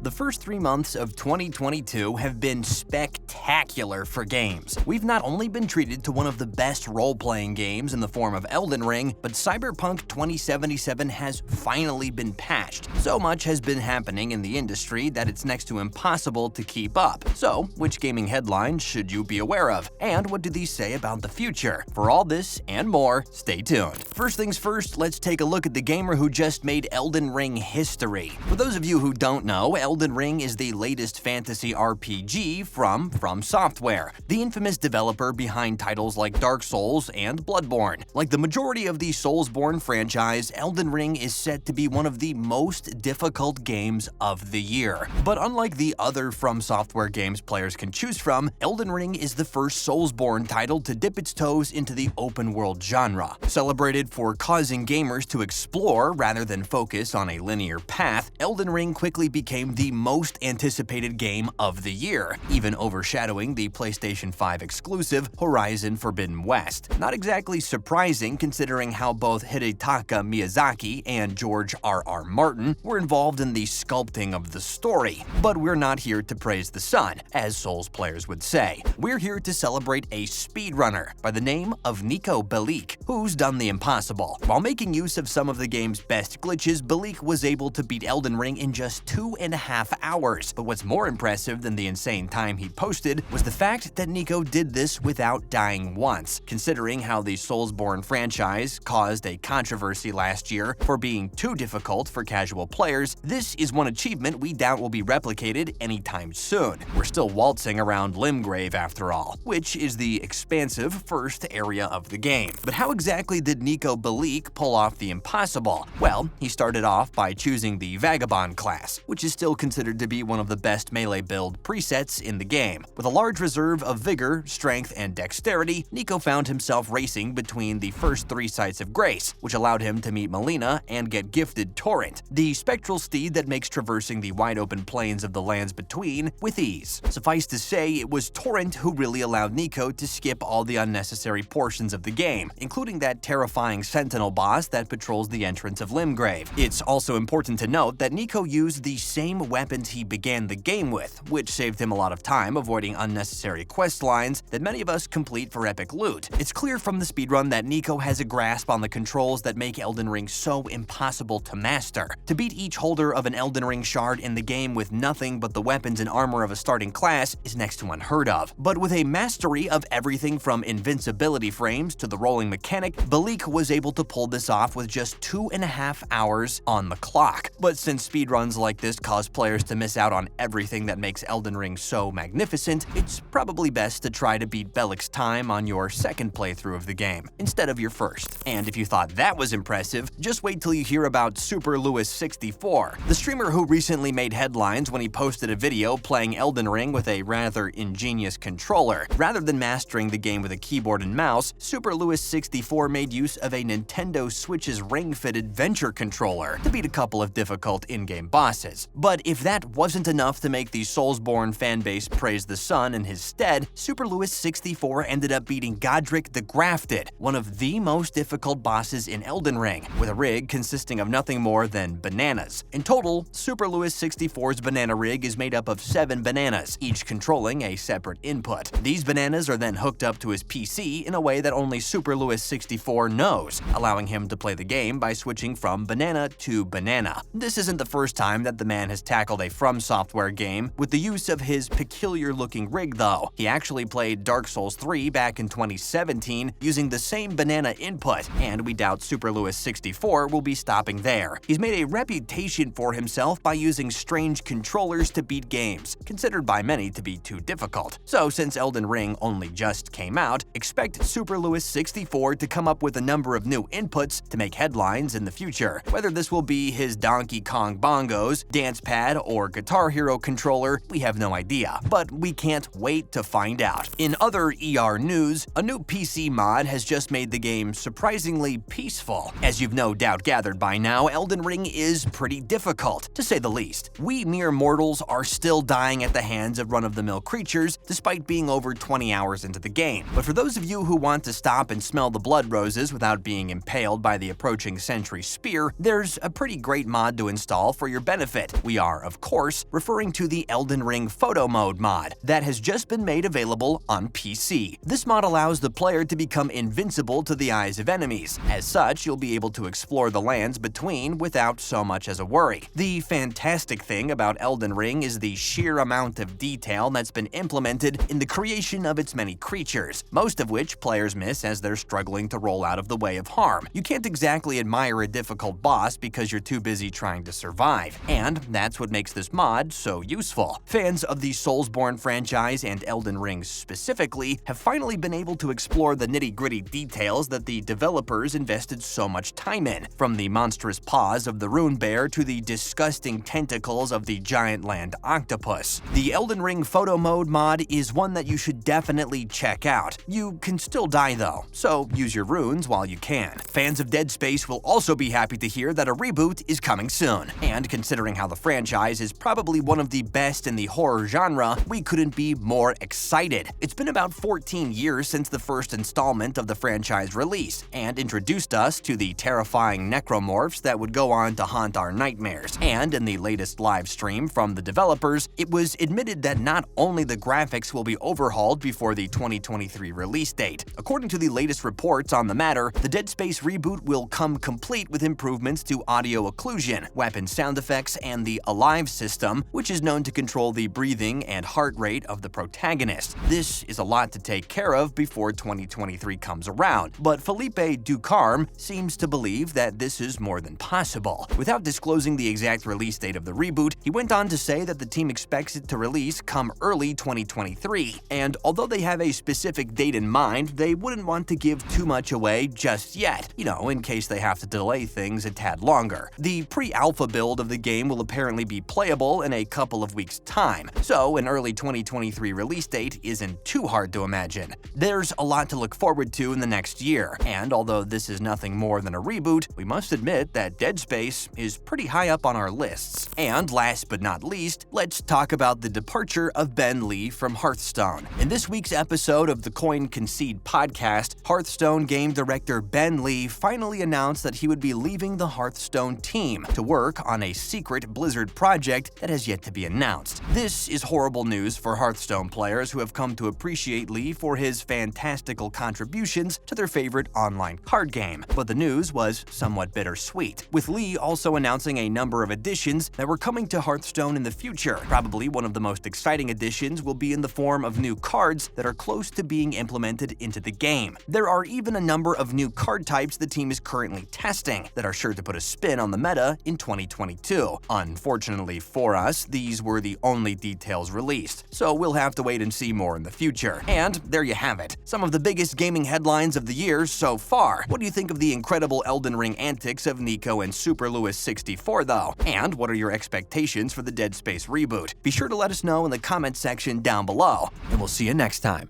The first 3 months of 2022 have been spectacular for games. We've not only been treated to one of the best role-playing games in the form of Elden Ring, but Cyberpunk 2077 has finally been patched. So much has been happening in the industry that it's next to impossible to keep up. So, which gaming headlines should you be aware of? And what do these say about the future? For all this and more, stay tuned. First things first, let's take a look at the gamer who just made Elden Ring history. For those of you who don't know, Elden Ring is the latest fantasy RPG from FromSoftware, the infamous developer behind titles like Dark Souls and Bloodborne. Like the majority of the Soulsborne franchise, Elden Ring is set to be one of the most difficult games of the year. But unlike the other FromSoftware games players can choose from, Elden Ring is the first Soulsborne title to dip its toes into the open-world genre. Celebrated for causing gamers to explore rather than focus on a linear path, Elden Ring quickly became the most anticipated game of the year, even overshadowing the PlayStation 5 exclusive Horizon Forbidden West. Not exactly surprising considering how both Hidetaka Miyazaki and George R.R. Martin were involved in the sculpting of the story. But we're not here to praise the sun, as Souls players would say. We're here to celebrate a speedrunner by the name of Niko Bellic, who's done the impossible. While making use of some of the game's best glitches, Bellic was able to beat Elden Ring in just 2.5 hours. But what's more impressive than the insane time he posted was the fact that Niko did this without dying once. Considering how the Soulsborne franchise caused a controversy last year for being too difficult for casual players, this is one achievement we doubt will be replicated anytime soon. We're still waltzing around Limgrave after all, which is the expansive first area of the game. But how exactly did Niko Bellic pull off the impossible? Well, he started off by choosing the Vagabond class, which is still considered to be one of the best melee build presets in the game. With a large reserve of vigor, strength, and dexterity, Niko found himself racing between the first 3 sites of grace, which allowed him to meet Melina and get gifted Torrent, the spectral steed that makes traversing the wide-open plains of the lands between with ease. Suffice to say, it was Torrent who really allowed Niko to skip all the unnecessary portions of the game, including that terrifying sentinel boss that patrols the entrance of Limgrave. It's also important to note that Niko used the same weapons he began the game with, which saved him a lot of time avoiding unnecessary quest lines that many of us complete for epic loot. It's clear from the speedrun that Niko has a grasp on the controls that make Elden Ring so impossible to master. To beat each holder of an Elden Ring shard in the game with nothing but the weapons and armor of a starting class is next to unheard of. But with a mastery of everything from invincibility frames to the rolling mechanic, Bellic was able to pull this off with just 2.5 hours on the clock. But since speedruns like this cause players to miss out on everything that makes Elden Ring so magnificent, it's probably best to try to beat Bellic's time on your second playthrough of the game, instead of your first. And if you thought that was impressive, just wait till you hear about Super Lewis 64, the streamer who recently made headlines when he posted a video playing Elden Ring with a rather ingenious controller. Rather than mastering the game with a keyboard and mouse, Super Lewis 64 made use of a Nintendo Switch's ring-fitted Venture controller to beat a couple of difficult in-game bosses. But if that wasn't enough to make the Soulsborne fanbase praise the sun in his stead, Super Lewis 64 ended up beating Godric the Grafted, one of the most difficult bosses in Elden Ring, with a rig consisting of nothing more than bananas. In total, Super Lewis 64's banana rig is made up of 7 bananas, each controlling a separate input. These bananas are then hooked up to his PC in a way that only Super Lewis 64 knows, allowing him to play the game by switching from banana to banana. This isn't the first time that the man has tackled a FromSoftware game with the use of his peculiar-looking rig, though. He actually played Dark Souls 3 back in 2017 using the same banana input, and we doubt Super Lewis 64 will be stopping there. He's made a reputation for himself by using strange controllers to beat games, considered by many to be too difficult. So since Elden Ring only just came out, expect Super Lewis 64 to come up with a number of new inputs to make headlines in the future. Whether this will be his Donkey Kong bongos, dance pad, or Guitar Hero controller, we have no idea, but we can't wait to find out. In other ER news, a new PC mod has just made the game surprisingly peaceful. As you've no doubt gathered by now, Elden Ring is pretty difficult, to say the least. We mere mortals are still dying at the hands of run-of-the-mill creatures, despite being over 20 hours into the game. But for those of you who want to stop and smell the blood roses without being impaled by the approaching sentry spear, there's a pretty great mod to install for your benefit. We are are, of course, referring to the Elden Ring photo mode mod that has just been made available on PC. This mod allows the player to become invincible to the eyes of enemies. As such, you'll be able to explore the lands between without so much as a worry. The fantastic thing about Elden Ring is the sheer amount of detail that's been implemented in the creation of its many creatures, most of which players miss as they're struggling to roll out of the way of harm. You can't exactly admire a difficult boss because you're too busy trying to survive, and that's what makes this mod so useful. Fans of the Soulsborne franchise and Elden Ring specifically have finally been able to explore the nitty-gritty details that the developers invested so much time in, from the monstrous paws of the rune bear to the disgusting tentacles of the giant land octopus. The Elden Ring photo mode mod is one that you should definitely check out. You can still die though, so use your runes while you can. Fans of Dead Space will also be happy to hear that a reboot is coming soon, and considering how the franchise is probably one of the best in the horror genre, we couldn't be more excited. It's been about 14 years since the first installment of the franchise released, and introduced us to the terrifying necromorphs that would go on to haunt our nightmares. And in the latest live stream from the developers, it was admitted that not only the graphics will be overhauled before the 2023 release date. According to the latest reports on the matter, the Dead Space reboot will come complete with improvements to audio occlusion, weapon sound effects, and the Alive system, which is known to control the breathing and heart rate of the protagonist. This is a lot to take care of before 2023 comes around, but Felipe Ducarme seems to believe that this is more than possible. Without disclosing the exact release date of the reboot, he went on to say that the team expects it to release come early 2023, and although they have a specific date in mind, they wouldn't want to give too much away just yet, in case they have to delay things a tad longer. The pre-alpha build of the game will apparently be playable in a couple of weeks' time, so an early 2023 release date isn't too hard to imagine. There's a lot to look forward to in the next year, and although this is nothing more than a reboot, we must admit that Dead Space is pretty high up on our lists. And last but not least, let's talk about the departure of Ben Lee from Hearthstone. In this week's episode of the Coin Concede podcast, Hearthstone game director Ben Lee finally announced that he would be leaving the Hearthstone team to work on a secret Blizzard project that has yet to be announced. This is horrible news for Hearthstone players who have come to appreciate Lee for his fantastical contributions to their favorite online card game, but the news was somewhat bittersweet, with Lee also announcing a number of additions that were coming to Hearthstone in the future. Probably one of the most exciting additions will be in the form of new cards that are close to being implemented into the game. There are even a number of new card types the team is currently testing that are sure to put a spin on the meta in 2022. Unfortunately for us, these were the only details released, so we'll have to wait and see more in the future. And there you have it, some of the biggest gaming headlines of the year so far. What do you think of the incredible Elden Ring antics of Niko and Super Lewis 64 though? And what are your expectations for the Dead Space reboot? Be sure to let us know in the comment section down below, and we'll see you next time.